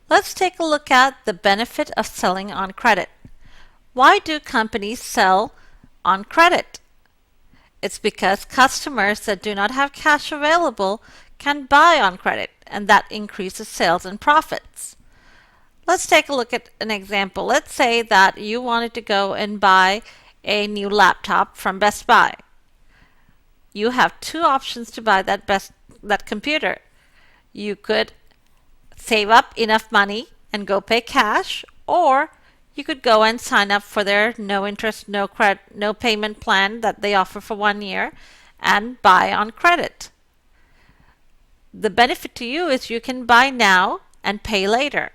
Let's take a look at the benefit of selling on credit. Why do companies sell on credit? It's because customers that do not have cash available can buy on credit, and that increases sales and profits. Let's take a look at an example. Let's say that you wanted to go and buy a new laptop from Best Buy. You have two options to buy that computer. You could save up enough money and go pay cash, or you could go and sign up for their no interest, no credit, no payment plan that they offer for 1 year and buy on credit. The benefit to you is you can buy now and pay later.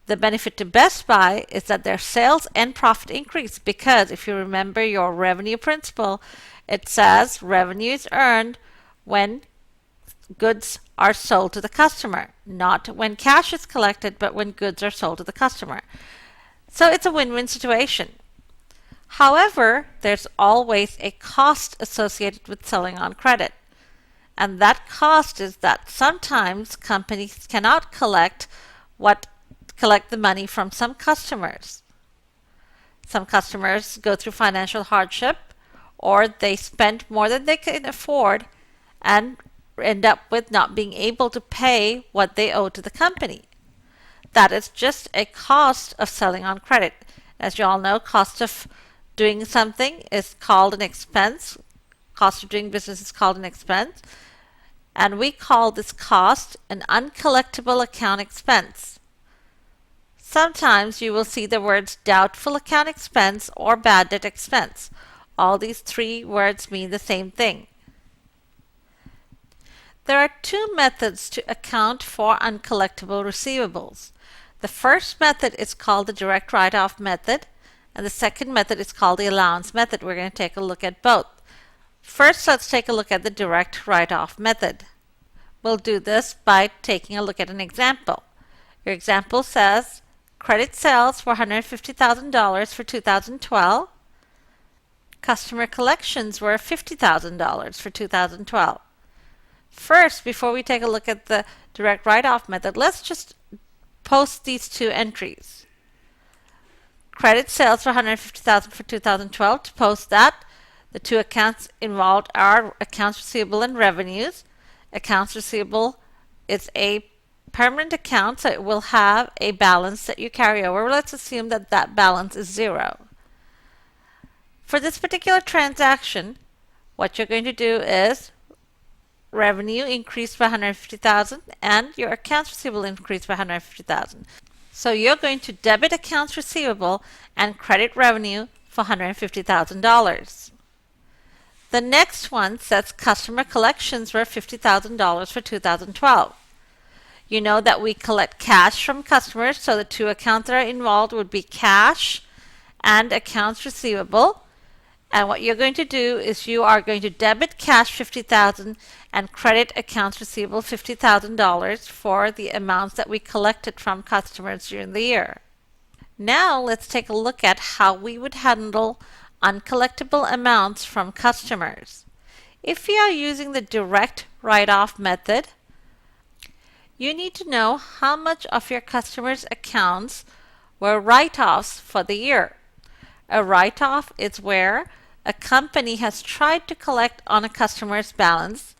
The benefit to Best Buy is that their sales and profit increase because if you remember your revenue principle, it says revenue is earned when goods are sold to the customer, not when cash is collected, but when goods are sold to the customer. So it's a win-win situation. However, there's always a cost associated with selling on credit. And that cost is that sometimes companies cannot collect the money from some customers. Some customers go through financial hardship or they spend more than they can afford and end up with not being able to pay what they owe to the company. That is just a cost of selling on credit. As you all know, cost of doing something is called an expense. Cost of doing business is called an expense. And we call this cost an uncollectible account expense. Sometimes you will see the words doubtful account expense or bad debt expense. All these three words mean the same thing. There are two methods to account for uncollectible receivables. The first method is called the direct write-off method, and the second method is called the allowance method. We're going to take a look at both. First, let's take a look at the direct write-off method. We'll do this by taking a look at an example. Your example says credit sales for $150,000 for 2012. Customer collections were $50,000 for 2012. First, before we take a look at the direct write-off method, let's just post these two entries. Credit sales for $150,000 for 2012. To post that, the two accounts involved are accounts receivable and revenues. Accounts receivable is a permanent account, so it will have a balance that you carry over. Let's assume that that balance is 0. For this particular transaction, what you're going to do is revenue increased by $150,000 and your accounts receivable increased by $150,000. So you're going to debit accounts receivable and credit revenue for $150,000. The next one says customer collections were $50,000 for 2012. You know that we collect cash from customers, so the two accounts that are involved would be cash and accounts receivable. And what you're going to do is you are going to debit cash $50,000 and credit accounts receivable $50,000 for the amounts that we collected from customers during the year. Now let's take a look at how we would handle uncollectible amounts from customers. If you are using the direct write-off method, you need to know how much of your customers' accounts were write-offs for the year. A write-off is where a company has tried to collect on a customer's balance.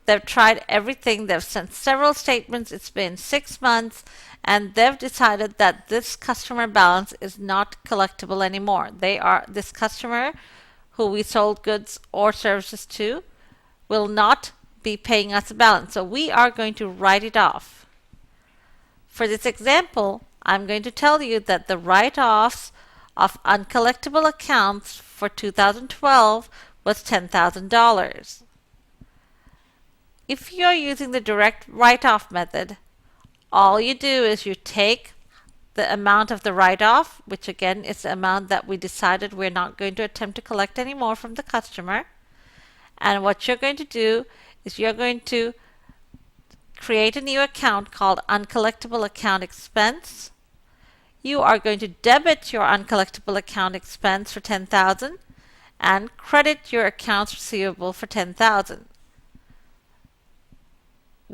They've tried everything. They've sent several statements. It's been 6 months, and they've decided that this customer balance is not collectible anymore. This customer who we sold goods or services to will not be paying us a balance. So we are going to write it off. For this example, I'm going to tell you that the write-offs of uncollectible accounts for 2012 was $10,000. If you're using the direct write-off method, all you do is you take the amount of the write-off, which again is the amount that we decided we're not going to attempt to collect anymore from the customer. And what you're going to do is you're going to create a new account called uncollectible account expense. You are going to debit your uncollectible account expense for $10,000 and credit your accounts receivable for $10,000.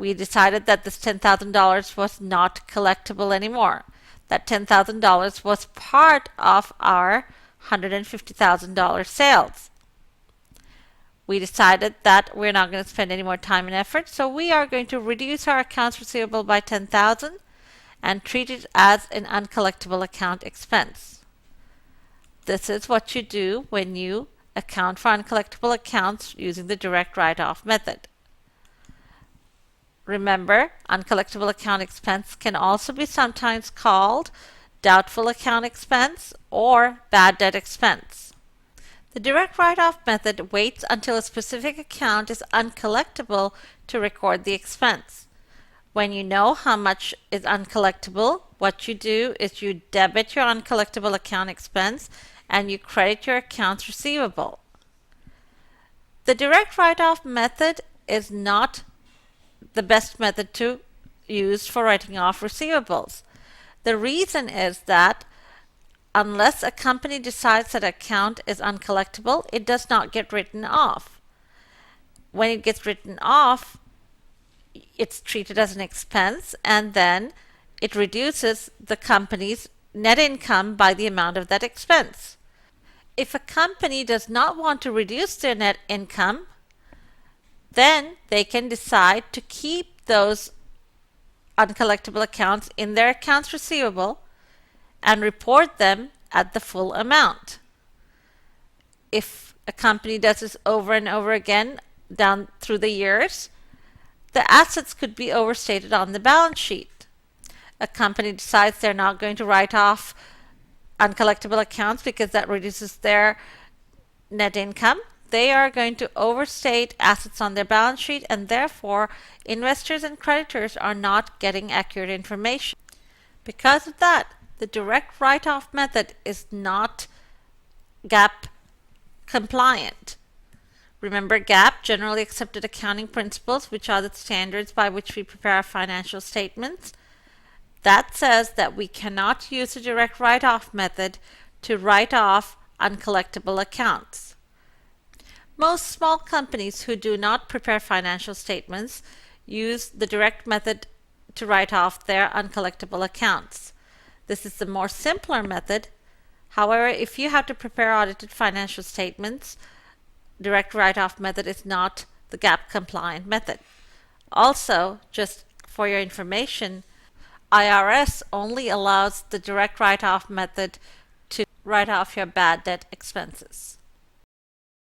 we decided that this $10,000 was not collectible anymore. That $10,000 was part of our $150,000 sales. We decided that we're not going to spend any more time and effort, so we are going to reduce our accounts receivable by $10,000 and treat it as an uncollectible account expense. This is what you do when you account for uncollectible accounts using the direct write-off method. Remember, uncollectible account expense can also be sometimes called doubtful account expense or bad debt expense. The direct write-off method waits until a specific account is uncollectible to record the expense. When you know how much is uncollectible, what you do is you debit your uncollectible account expense and you credit your accounts receivable. The direct write-off method is not the best method to use for writing off receivables. The reason is that unless a company decides that an account is uncollectible, it does not get written off. When it gets written off, it's treated as an expense, and then it reduces the company's net income by the amount of that expense. If a company does not want to reduce their net income, then they can decide to keep those uncollectible accounts in their accounts receivable and report them at the full amount. If a company does this over and over again down through the years, the assets could be overstated on the balance sheet. A company decides they're not going to write off uncollectible accounts because that reduces their net income. They are going to overstate assets on their balance sheet, and therefore investors and creditors are not getting accurate information. Because of that, the direct write-off method is not GAAP compliant. Remember GAAP, generally accepted accounting principles, which are the standards by which we prepare our financial statements. That says that we cannot use the direct write-off method to write off uncollectible accounts. Most small companies who do not prepare financial statements use the direct method to write off their uncollectible accounts. This is the more simpler method. However, if you have to prepare audited financial statements, direct write-off method is not the GAAP compliant method. Also, just for your information, IRS only allows the direct write-off method to write off your bad debt expenses.